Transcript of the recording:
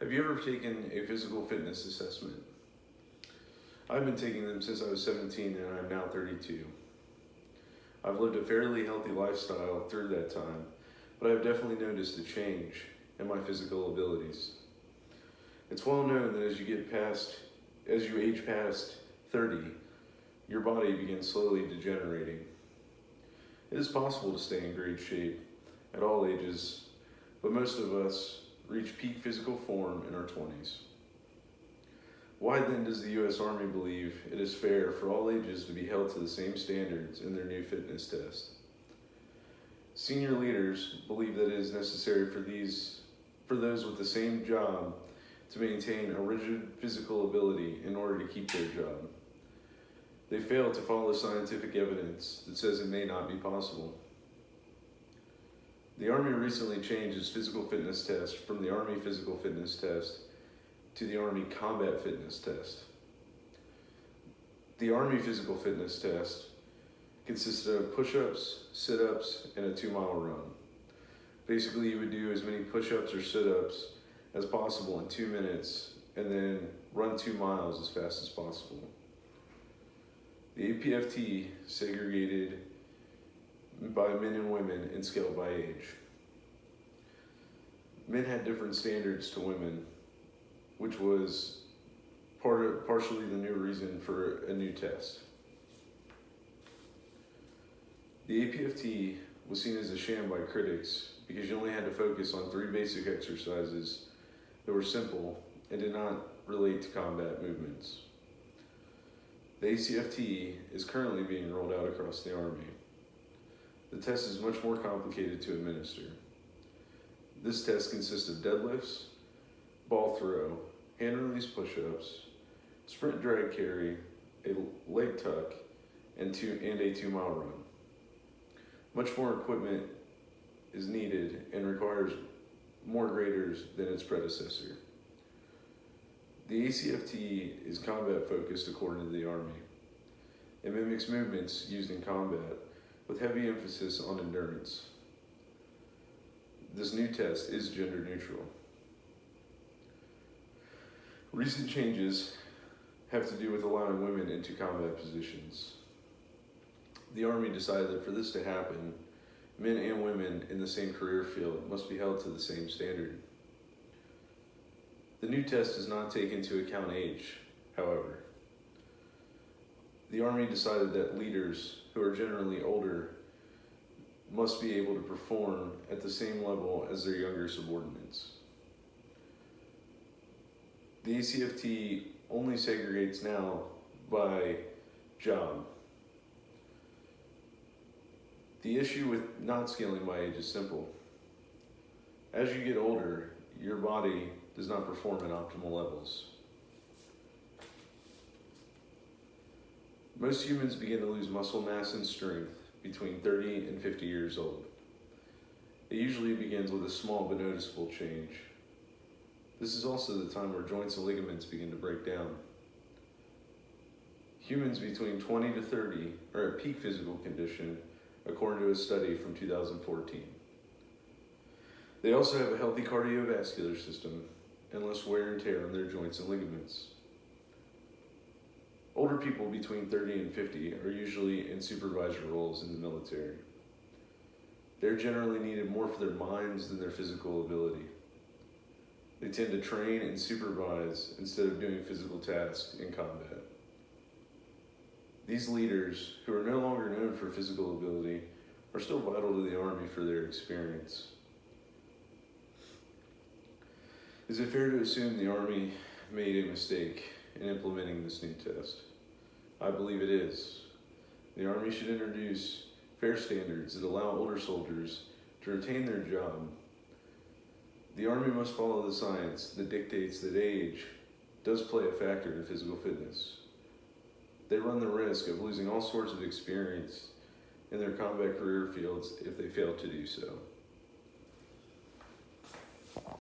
Have you ever taken a physical fitness assessment? I've been taking them since I was 17 and I'm now 32. I've lived a fairly healthy lifestyle through that time, but I've definitely noticed a change in my physical abilities. It's well known that as you age past 30, your body begins slowly degenerating. It is possible to stay in great shape at all ages, but most of us reach peak physical form in our 20s. Why then does the U.S. Army believe it is fair for all ages to be held to the same standards in their new fitness test? Senior leaders believe that it is necessary for those with the same job to maintain a rigid physical ability in order to keep their job. They fail to follow scientific evidence that says it may not be possible. The Army recently changed its physical fitness test from the Army Physical Fitness Test to the Army Combat Fitness Test. The Army Physical Fitness Test consisted of push-ups, sit-ups, and a 2-mile run. Basically, you would do as many push-ups or sit-ups as possible in 2 minutes, and then run 2 miles as fast as possible. The APFT segregated by men and women and scaled by age. Men had different standards to women, which was partially the new reason for a new test. The APFT was seen as a sham by critics because you only had to focus on 3 basic exercises that were simple and did not relate to combat movements. The ACFT is currently being rolled out across the Army. The test is much more complicated to administer. This test consists of deadlifts, ball throw, hand release push-ups, sprint drag carry, a leg tuck, and a 2-mile run. Much more equipment is needed and requires more graders than its predecessor. The ACFT is combat focused according to the Army. It mimics movements used in combat with heavy emphasis on endurance. This new test is gender neutral. Recent changes have to do with allowing women into combat positions. The Army decided that for this to happen, men and women in the same career field must be held to the same standard. The new test does not take into account age, however. The Army decided that leaders who are generally older must be able to perform at the same level as their younger subordinates. The ACFT only segregates now by job. The issue with not scaling by age is simple. As you get older, your body does not perform at optimal levels. Most humans begin to lose muscle mass and strength between 30 and 50 years old. It usually begins with a small but noticeable change. This is also the time where joints and ligaments begin to break down. Humans between 20 to 30 are at peak physical condition, according to a study from 2014. They also have a healthy cardiovascular system and less wear and tear on their joints and ligaments. Older people between 30 and 50 are usually in supervisor roles in the military. They're generally needed more for their minds than their physical ability. They tend to train and supervise instead of doing physical tasks in combat. These leaders, who are no longer known for physical ability, are still vital to the Army for their experience. Is it fair to assume the Army made a mistake in implementing this new test? I believe it is. The Army should introduce fair standards that allow older soldiers to retain their job. The Army must follow the science that dictates that age does play a factor in physical fitness. They run the risk of losing all sorts of experience in their combat career fields if they fail to do so.